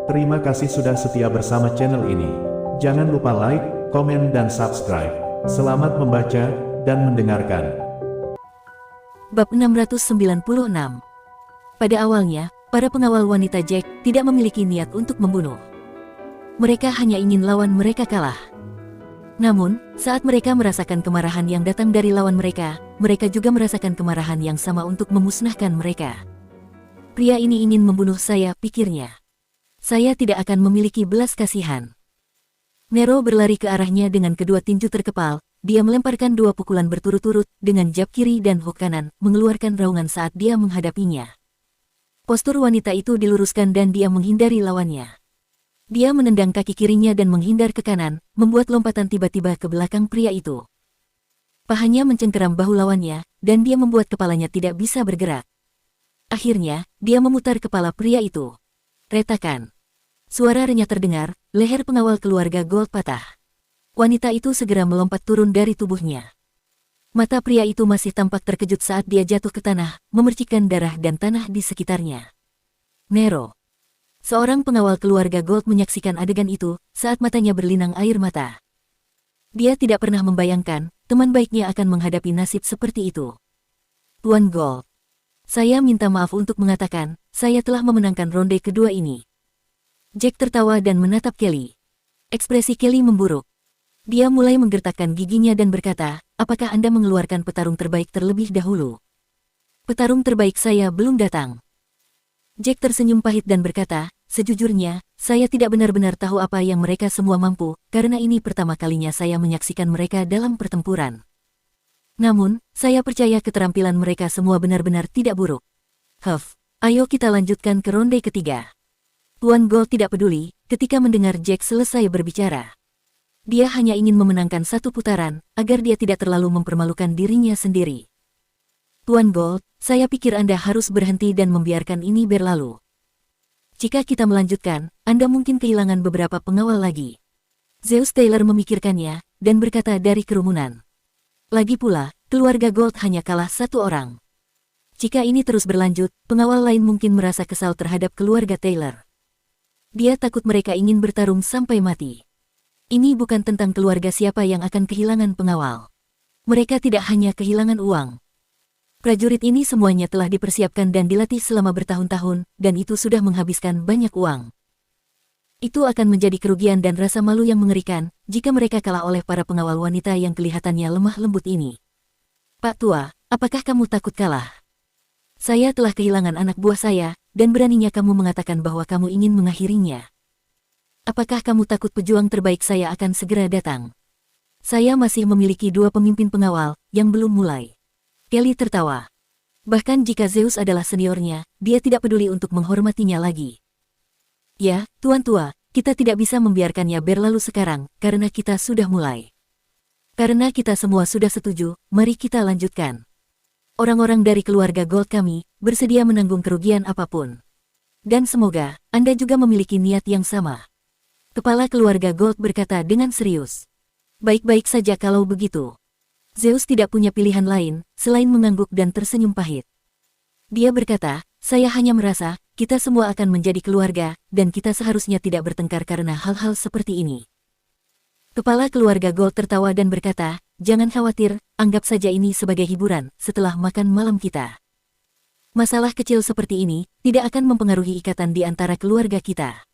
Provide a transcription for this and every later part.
Terima kasih sudah setia bersama channel ini. Jangan lupa like, komen dan subscribe. Selamat membaca dan mendengarkan. Bab 696. Pada awalnya, para pengawal wanita Jack tidak memiliki niat untuk membunuh. Mereka hanya ingin lawan mereka kalah. Namun, saat mereka merasakan kemarahan yang datang dari lawan mereka juga merasakan kemarahan yang sama untuk memusnahkan mereka. Pria ini ingin membunuh saya, pikirnya. Saya tidak akan memiliki belas kasihan. Nero berlari ke arahnya dengan kedua tinju terkepal. Dia melemparkan dua pukulan berturut-turut dengan jab kiri dan hook kanan, mengeluarkan raungan saat dia menghadapinya. Postur wanita itu diluruskan dan dia menghindari lawannya. Dia menendang kaki kirinya dan menghindar ke kanan, membuat lompatan tiba-tiba ke belakang pria itu. Pahanya mencengkeram bahu lawannya, dan dia membuat kepalanya tidak bisa bergerak. Akhirnya, dia memutar kepala pria itu. Retakan. Suara renyah terdengar, leher pengawal keluarga Gold patah. Wanita itu segera melompat turun dari tubuhnya. Mata pria itu masih tampak terkejut saat dia jatuh ke tanah, memercikkan darah dan tanah di sekitarnya. Nero. Seorang pengawal keluarga Gold menyaksikan adegan itu, saat matanya berlinang air mata. Dia tidak pernah membayangkan, teman baiknya akan menghadapi nasib seperti itu. Tuan Gold. Saya minta maaf untuk mengatakan, saya telah memenangkan ronde kedua ini. Jack tertawa dan menatap Kelly. Ekspresi Kelly memburuk. Dia mulai menggertakkan giginya dan berkata, apakah Anda mengeluarkan petarung terbaik terlebih dahulu? Petarung terbaik saya belum datang. Jack tersenyum pahit dan berkata, sejujurnya, saya tidak benar-benar tahu apa yang mereka semua mampu, karena ini pertama kalinya saya menyaksikan mereka dalam pertempuran. Namun, saya percaya keterampilan mereka semua benar-benar tidak buruk. Ayo kita lanjutkan ke ronde ketiga. Tuan Gold tidak peduli ketika mendengar Jack selesai berbicara. Dia hanya ingin memenangkan satu putaran, agar dia tidak terlalu mempermalukan dirinya sendiri. Tuan Gold, saya pikir Anda harus berhenti dan membiarkan ini berlalu. Jika kita melanjutkan, Anda mungkin kehilangan beberapa pengawal lagi. Zeus Taylor memikirkannya, dan berkata dari kerumunan. Lagi pula, keluarga Gold hanya kalah satu orang. Jika ini terus berlanjut, pengawal lain mungkin merasa kesal terhadap keluarga Taylor. Dia takut mereka ingin bertarung sampai mati. Ini bukan tentang keluarga siapa yang akan kehilangan pengawal. Mereka tidak hanya kehilangan uang. Prajurit ini semuanya telah dipersiapkan dan dilatih selama bertahun-tahun, dan itu sudah menghabiskan banyak uang. Itu akan menjadi kerugian dan rasa malu yang mengerikan, jika mereka kalah oleh para pengawal wanita yang kelihatannya lemah lembut ini. Pak Tua, apakah kamu takut kalah? Saya telah kehilangan anak buah saya, dan beraninya kamu mengatakan bahwa kamu ingin mengakhirinya. Apakah kamu takut pejuang terbaik saya akan segera datang? Saya masih memiliki dua pemimpin pengawal, yang belum mulai. Kelly tertawa. Bahkan jika Zeus adalah seniornya, dia tidak peduli untuk menghormatinya lagi. Ya, Tuan Tua, kita tidak bisa membiarkannya berlalu sekarang, karena kita sudah mulai. Karena kita semua sudah setuju, mari kita lanjutkan. Orang-orang dari keluarga Gold kami, bersedia menanggung kerugian apapun. Dan semoga, Anda juga memiliki niat yang sama. Kepala keluarga Gold berkata dengan serius. Baik-baik saja kalau begitu. Zeus tidak punya pilihan lain, selain mengangguk dan tersenyum pahit. Dia berkata, saya hanya merasa, kita semua akan menjadi keluarga, dan kita seharusnya tidak bertengkar karena hal-hal seperti ini. Kepala keluarga Gold tertawa dan berkata, jangan khawatir, anggap saja ini sebagai hiburan setelah makan malam kita. Masalah kecil seperti ini tidak akan mempengaruhi ikatan di antara keluarga kita.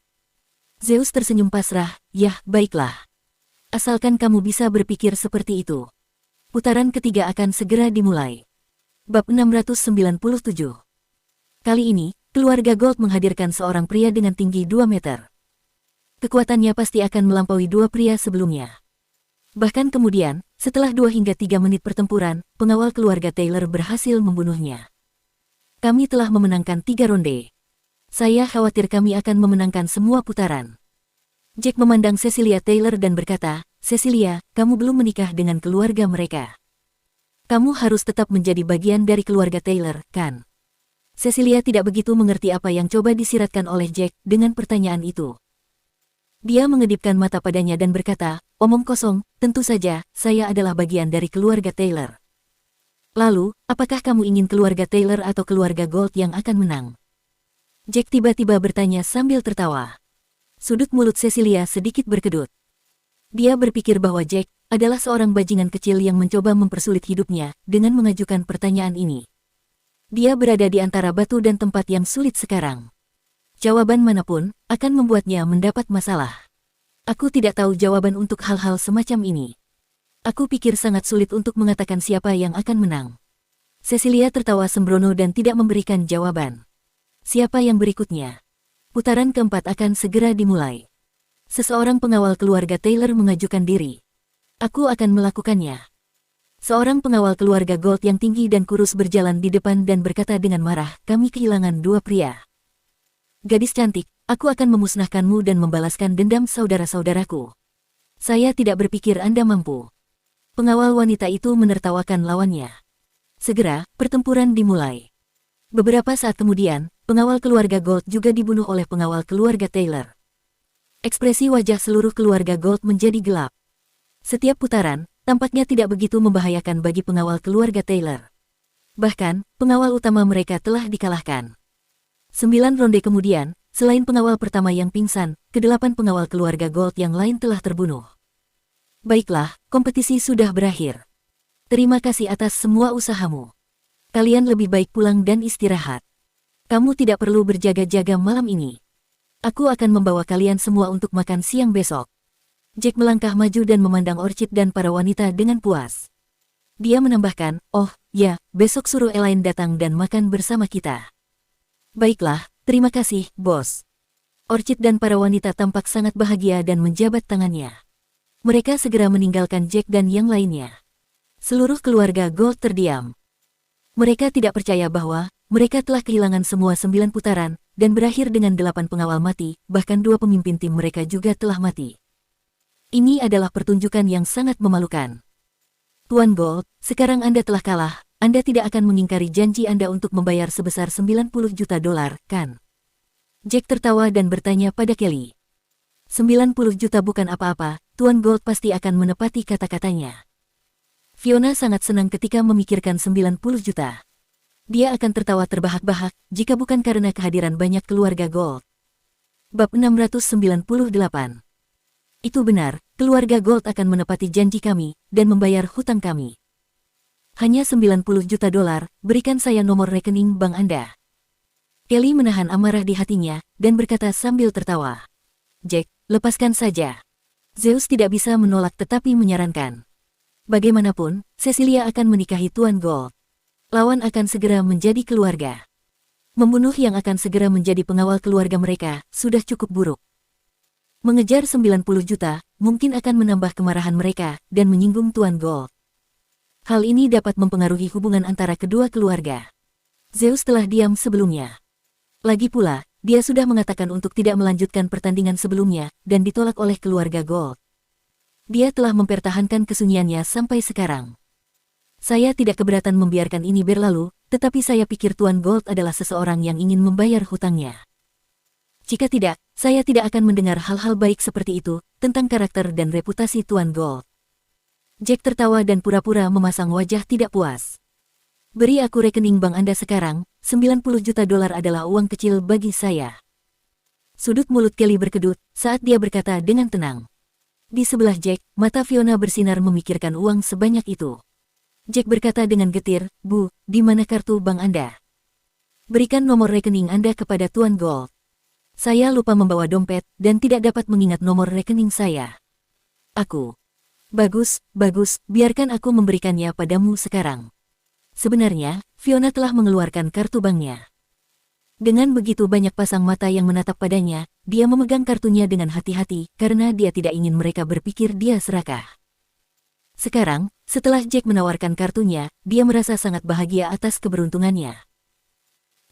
Zeus tersenyum pasrah, yah, baiklah. Asalkan kamu bisa berpikir seperti itu. Putaran ketiga akan segera dimulai. Bab 697. Kali ini, keluarga Gold menghadirkan seorang pria dengan tinggi 2 meter. Kekuatannya pasti akan melampaui dua pria sebelumnya. Bahkan kemudian, setelah 2 hingga 3 menit pertempuran, pengawal keluarga Taylor berhasil membunuhnya. Kami telah memenangkan 3 ronde. Saya khawatir kami akan memenangkan semua putaran. Jack memandang Cecilia Taylor dan berkata, Cecilia, kamu belum menikah dengan keluarga mereka. Kamu harus tetap menjadi bagian dari keluarga Taylor, kan? Cecilia tidak begitu mengerti apa yang coba disiratkan oleh Jack dengan pertanyaan itu. Dia mengedipkan mata padanya dan berkata, omong kosong, tentu saja, saya adalah bagian dari keluarga Taylor. Lalu, apakah kamu ingin keluarga Taylor atau keluarga Gold yang akan menang? Jack tiba-tiba bertanya sambil tertawa. Sudut mulut Cecilia sedikit berkedut. Dia berpikir bahwa Jack adalah seorang bajingan kecil yang mencoba mempersulit hidupnya dengan mengajukan pertanyaan ini. Dia berada di antara batu dan tempat yang sulit sekarang. Jawaban manapun akan membuatnya mendapat masalah. Aku tidak tahu jawaban untuk hal-hal semacam ini. Aku pikir sangat sulit untuk mengatakan siapa yang akan menang. Cecilia tertawa sembrono dan tidak memberikan jawaban. Siapa yang berikutnya? Putaran keempat akan segera dimulai. Seseorang pengawal keluarga Taylor mengajukan diri. Aku akan melakukannya. Seorang pengawal keluarga Gold yang tinggi dan kurus berjalan di depan dan berkata dengan marah, kami kehilangan dua pria. Gadis cantik, aku akan memusnahkanmu dan membalaskan dendam saudara-saudaraku. Saya tidak berpikir Anda mampu. Pengawal wanita itu menertawakan lawannya. Segera, pertempuran dimulai. Beberapa saat kemudian, pengawal keluarga Gold juga dibunuh oleh pengawal keluarga Taylor. Ekspresi wajah seluruh keluarga Gold menjadi gelap. Setiap putaran, tampaknya tidak begitu membahayakan bagi pengawal keluarga Taylor. Bahkan, pengawal utama mereka telah dikalahkan. 9 ronde kemudian, selain pengawal pertama yang pingsan, ke-8 pengawal keluarga Gold yang lain telah terbunuh. Baiklah, kompetisi sudah berakhir. Terima kasih atas semua usahamu. Kalian lebih baik pulang dan istirahat. Kamu tidak perlu berjaga-jaga malam ini. Aku akan membawa kalian semua untuk makan siang besok. Jack melangkah maju dan memandang Orchid dan para wanita dengan puas. Dia menambahkan, oh, ya, besok suruh Elaine datang dan makan bersama kita. Baiklah, terima kasih, bos. Orchid dan para wanita tampak sangat bahagia dan menjabat tangannya. Mereka segera meninggalkan Jack dan yang lainnya. Seluruh keluarga Gold terdiam. Mereka tidak percaya bahwa mereka telah kehilangan semua 9 putaran, dan berakhir dengan 8 pengawal mati, bahkan 2 pemimpin tim mereka juga telah mati. Ini adalah pertunjukan yang sangat memalukan. Tuan Gold, sekarang Anda telah kalah, Anda tidak akan mengingkari janji Anda untuk membayar sebesar $90 juta, kan? Jack tertawa dan bertanya pada Kelly. 90 juta bukan apa-apa, Tuan Gold pasti akan menepati kata-katanya. Fiona sangat senang ketika memikirkan 90 juta. Dia akan tertawa terbahak-bahak jika bukan karena kehadiran banyak keluarga Gold. Bab 698. Itu benar, keluarga Gold akan menepati janji kami dan membayar hutang kami. Hanya $90 juta, berikan saya nomor rekening bank Anda. Kelly menahan amarah di hatinya dan berkata sambil tertawa. Jack, lepaskan saja. Zeus tidak bisa menolak tetapi menyarankan. Bagaimanapun, Cecilia akan menikahi Tuan Gold. Lawan akan segera menjadi keluarga. Membunuh yang akan segera menjadi pengawal keluarga mereka sudah cukup buruk. Mengejar 90 juta mungkin akan menambah kemarahan mereka dan menyinggung Tuan Gold. Hal ini dapat mempengaruhi hubungan antara kedua keluarga. Zeus telah diam sebelumnya. Lagi pula, dia sudah mengatakan untuk tidak melanjutkan pertandingan sebelumnya dan ditolak oleh keluarga Gold. Dia telah mempertahankan kesunyiannya sampai sekarang. Saya tidak keberatan membiarkan ini berlalu, tetapi saya pikir Tuan Gold adalah seseorang yang ingin membayar hutangnya. Jika tidak, saya tidak akan mendengar hal-hal baik seperti itu tentang karakter dan reputasi Tuan Gold. Jack tertawa dan pura-pura memasang wajah tidak puas. Beri aku rekening bank Anda sekarang, $90 juta adalah uang kecil bagi saya. Sudut mulut Kelly berkedut saat dia berkata dengan tenang. Di sebelah Jack, mata Fiona bersinar memikirkan uang sebanyak itu. Jack berkata dengan getir, Bu, di mana kartu bank Anda? Berikan nomor rekening Anda kepada Tuan Gold. Saya lupa membawa dompet dan tidak dapat mengingat nomor rekening saya. Aku. Bagus, biarkan aku memberikannya padamu sekarang. Sebenarnya, Fiona telah mengeluarkan kartu banknya. Dengan begitu banyak pasang mata yang menatap padanya, dia memegang kartunya dengan hati-hati karena dia tidak ingin mereka berpikir dia serakah. Sekarang, setelah Jack menawarkan kartunya, dia merasa sangat bahagia atas keberuntungannya.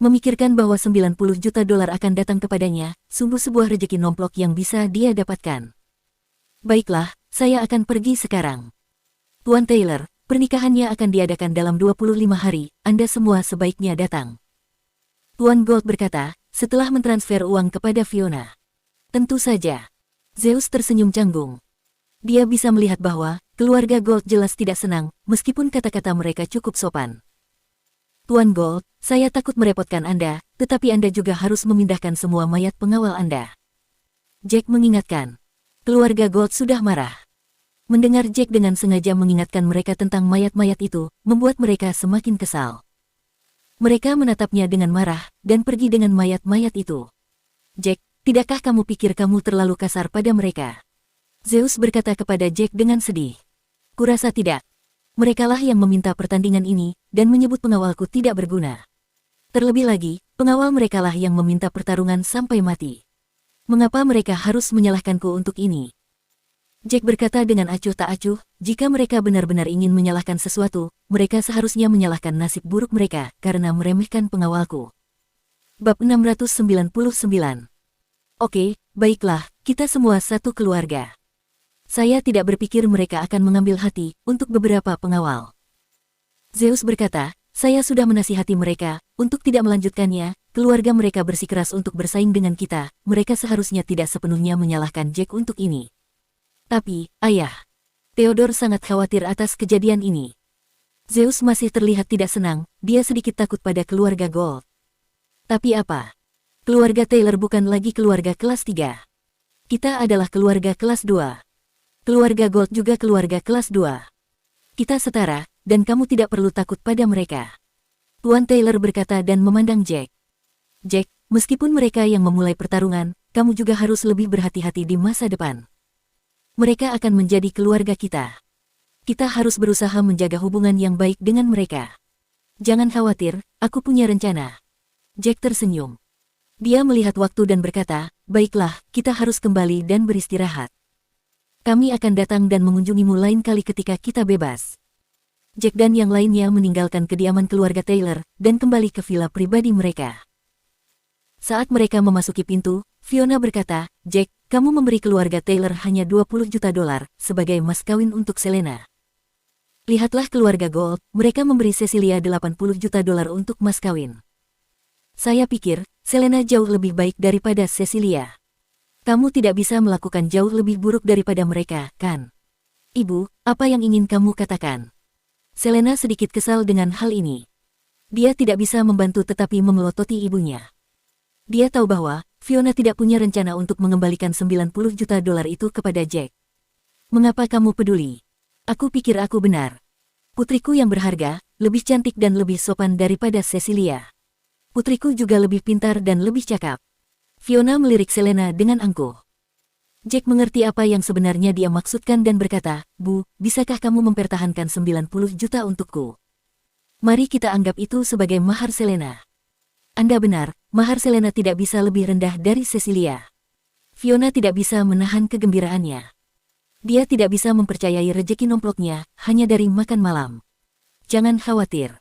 Memikirkan bahwa $90 juta akan datang kepadanya, sungguh sebuah rejeki nomplok yang bisa dia dapatkan. Baiklah, saya akan pergi sekarang. Tuan Taylor, pernikahannya akan diadakan dalam 25 hari, Anda semua sebaiknya datang. Tuan Gold berkata, setelah mentransfer uang kepada Fiona. Tentu saja. Zeus tersenyum canggung. Dia bisa melihat bahwa keluarga Gold jelas tidak senang, meskipun kata-kata mereka cukup sopan. Tuan Gold, saya takut merepotkan Anda, tetapi Anda juga harus memindahkan semua mayat pengawal Anda. Jack mengingatkan. Keluarga Gold sudah marah. Mendengar Jack dengan sengaja mengingatkan mereka tentang mayat-mayat itu, membuat mereka semakin kesal. Mereka menatapnya dengan marah, dan pergi dengan mayat-mayat itu. Jack, tidakkah kamu pikir kamu terlalu kasar pada mereka? Zeus berkata kepada Jack dengan sedih. Kurasa tidak. Merekalah yang meminta pertandingan ini, dan menyebut pengawalku tidak berguna. Terlebih lagi, pengawal merekalah yang meminta pertarungan sampai mati. Mengapa mereka harus menyalahkanku untuk ini? Jack berkata dengan acuh tak acuh, jika mereka benar-benar ingin menyalahkan sesuatu, mereka seharusnya menyalahkan nasib buruk mereka karena meremehkan pengawalku. Bab 699. Oke, baiklah, kita semua satu keluarga. Saya tidak berpikir mereka akan mengambil hati untuk beberapa pengawal. Zeus berkata, saya sudah menasihati mereka untuk tidak melanjutkannya, keluarga mereka bersikeras untuk bersaing dengan kita, mereka seharusnya tidak sepenuhnya menyalahkan Jack untuk ini. Tapi, ayah, Theodore sangat khawatir atas kejadian ini. Zeus masih terlihat tidak senang, dia sedikit takut pada keluarga Gold. Tapi apa? Keluarga Taylor bukan lagi keluarga kelas 3. Kita adalah keluarga kelas 2. Keluarga Gold juga keluarga kelas 2. Kita setara, dan kamu tidak perlu takut pada mereka. Tuan Taylor berkata dan memandang Jack. Jack, meskipun mereka yang memulai pertarungan, kamu juga harus lebih berhati-hati di masa depan. Mereka akan menjadi keluarga kita. Kita harus berusaha menjaga hubungan yang baik dengan mereka. Jangan khawatir, aku punya rencana. Jack tersenyum. Dia melihat waktu dan berkata, baiklah, kita harus kembali dan beristirahat. Kami akan datang dan mengunjungimu lain kali ketika kita bebas. Jack dan yang lainnya meninggalkan kediaman keluarga Taylor dan kembali ke villa pribadi mereka. Saat mereka memasuki pintu, Fiona berkata, Jack, kamu memberi keluarga Taylor hanya $20 juta sebagai mas kawin untuk Selena. Lihatlah keluarga Gold, mereka memberi Cecilia $80 juta untuk mas kawin. Saya pikir, Selena jauh lebih baik daripada Cecilia. Kamu tidak bisa melakukan jauh lebih buruk daripada mereka, kan? Ibu, apa yang ingin kamu katakan? Selena sedikit kesal dengan hal ini. Dia tidak bisa membantu tetapi memelototi ibunya. Dia tahu bahwa Fiona tidak punya rencana untuk mengembalikan $90 juta itu kepada Jack. Mengapa kamu peduli? Aku pikir aku benar. Putriku yang berharga, lebih cantik dan lebih sopan daripada Cecilia. Putriku juga lebih pintar dan lebih cakap. Fiona melirik Selena dengan angkuh. Jack mengerti apa yang sebenarnya dia maksudkan dan berkata, Bu, bisakah kamu mempertahankan $90 juta untukku? Mari kita anggap itu sebagai mahar Selena. Anda benar, mahar Selena tidak bisa lebih rendah dari Cecilia. Fiona tidak bisa menahan kegembiraannya. Dia tidak bisa mempercayai rejeki nomploknya hanya dari makan malam. Jangan khawatir.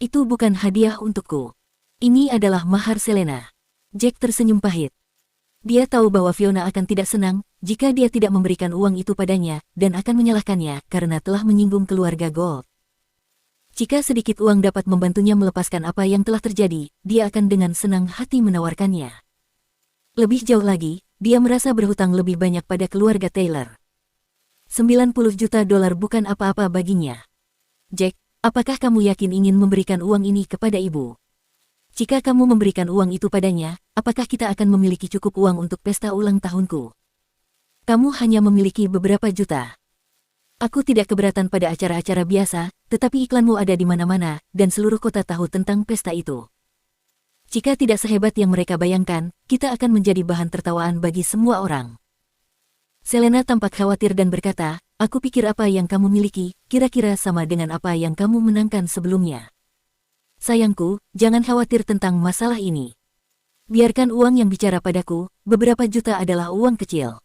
Itu bukan hadiah untukku. Ini adalah mahar Selena. Jack tersenyum pahit. Dia tahu bahwa Fiona akan tidak senang jika dia tidak memberikan uang itu padanya dan akan menyalahkannya karena telah menyinggung keluarga Gold. Jika sedikit uang dapat membantunya melepaskan apa yang telah terjadi, dia akan dengan senang hati menawarkannya. Lebih jauh lagi, dia merasa berhutang lebih banyak pada keluarga Taylor. $90 juta bukan apa-apa baginya. Jack, apakah kamu yakin ingin memberikan uang ini kepada ibu? Jika kamu memberikan uang itu padanya, apakah kita akan memiliki cukup uang untuk pesta ulang tahunku? Kamu hanya memiliki beberapa juta. Aku tidak keberatan pada acara-acara biasa, tetapi iklanmu ada di mana-mana, dan seluruh kota tahu tentang pesta itu. Jika tidak sehebat yang mereka bayangkan, kita akan menjadi bahan tertawaan bagi semua orang. Selena tampak khawatir dan berkata, aku pikir apa yang kamu miliki, kira-kira sama dengan apa yang kamu menangkan sebelumnya. Sayangku, jangan khawatir tentang masalah ini. Biarkan uang yang bicara padaku, beberapa juta adalah uang kecil.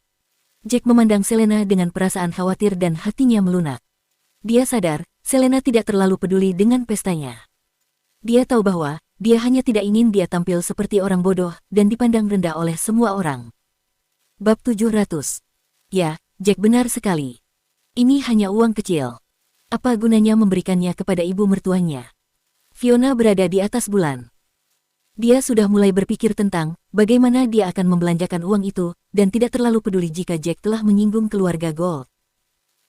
Jack memandang Selena dengan perasaan khawatir dan hatinya melunak. Dia sadar, Selena tidak terlalu peduli dengan pestanya. Dia tahu bahwa, dia hanya tidak ingin dia tampil seperti orang bodoh dan dipandang rendah oleh semua orang. Bab 700. Ya, Jack benar sekali. Ini hanya uang kecil. Apa gunanya memberikannya kepada ibu mertuanya? Fiona berada di atas bulan. Dia sudah mulai berpikir tentang bagaimana dia akan membelanjakan uang itu dan tidak terlalu peduli jika Jack telah menyinggung keluarga Gold.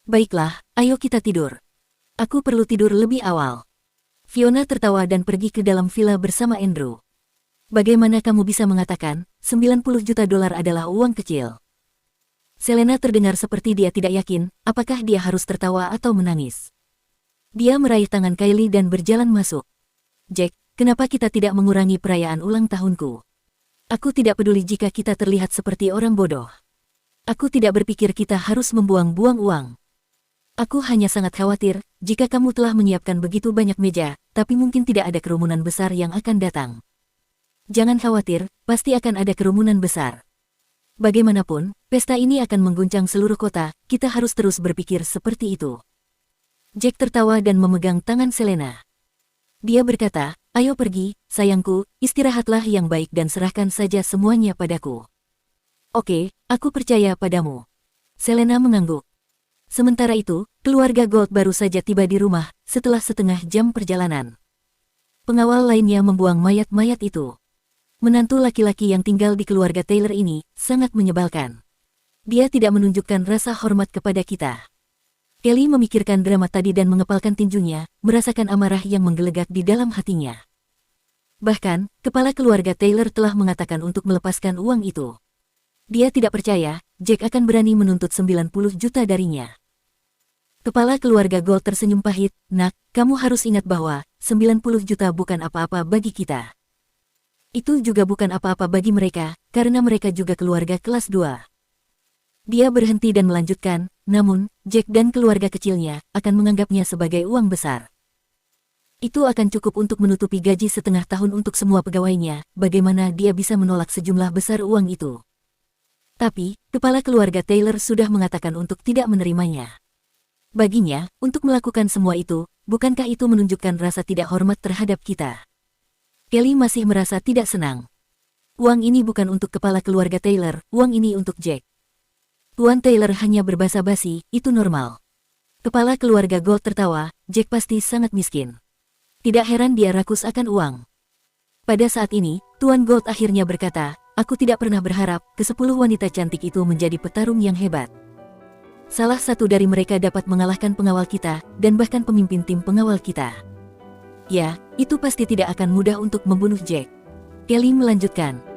Baiklah, ayo kita tidur. Aku perlu tidur lebih awal. Fiona tertawa dan pergi ke dalam villa bersama Andrew. Bagaimana kamu bisa mengatakan $90 juta adalah uang kecil? Selena terdengar seperti dia tidak yakin, apakah dia harus tertawa atau menangis. Dia meraih tangan Kylie dan berjalan masuk. Jack, kenapa kita tidak mengurangi perayaan ulang tahunku? Aku tidak peduli jika kita terlihat seperti orang bodoh. Aku tidak berpikir kita harus membuang-buang uang. Aku hanya sangat khawatir, jika kamu telah menyiapkan begitu banyak meja, tapi mungkin tidak ada kerumunan besar yang akan datang. Jangan khawatir, pasti akan ada kerumunan besar. Bagaimanapun, pesta ini akan mengguncang seluruh kota, kita harus terus berpikir seperti itu. Jack tertawa dan memegang tangan Selena. Dia berkata, ayo pergi, sayangku, istirahatlah yang baik dan serahkan saja semuanya padaku. Oke, aku percaya padamu. Selena mengangguk. Sementara itu, keluarga Gold baru saja tiba di rumah, setelah setengah jam perjalanan. Pengawal lainnya membuang mayat-mayat itu. Menantu laki-laki yang tinggal di keluarga Taylor ini, sangat menyebalkan. Dia tidak menunjukkan rasa hormat kepada kita. Kelly memikirkan drama tadi dan mengepalkan tinjunya, merasakan amarah yang menggelegak di dalam hatinya. Bahkan, kepala keluarga Taylor telah mengatakan untuk melepaskan uang itu. Dia tidak percaya, Jack akan berani menuntut 90 juta darinya. Kepala keluarga Gold tersenyum pahit, nak, kamu harus ingat bahwa 90 juta bukan apa-apa bagi kita. Itu juga bukan apa-apa bagi mereka, karena mereka juga keluarga kelas 2. Dia berhenti dan melanjutkan, namun, Jack dan keluarga kecilnya akan menganggapnya sebagai uang besar. Itu akan cukup untuk menutupi gaji setengah tahun untuk semua pegawainya, bagaimana dia bisa menolak sejumlah besar uang itu. Tapi, kepala keluarga Taylor sudah mengatakan untuk tidak menerimanya. Baginya, untuk melakukan semua itu, bukankah itu menunjukkan rasa tidak hormat terhadap kita? Kelly masih merasa tidak senang. Uang ini bukan untuk kepala keluarga Taylor, uang ini untuk Jack. Tuan Taylor hanya berbasa-basi, itu normal. Kepala keluarga Gold tertawa, Jack pasti sangat miskin. Tidak heran dia rakus akan uang. Pada saat ini, Tuan Gold akhirnya berkata, aku tidak pernah berharap ke-10 wanita cantik itu menjadi petarung yang hebat. Salah satu dari mereka dapat mengalahkan pengawal kita, dan bahkan pemimpin tim pengawal kita. Ya, itu pasti tidak akan mudah untuk membunuh Jack. Kelly melanjutkan.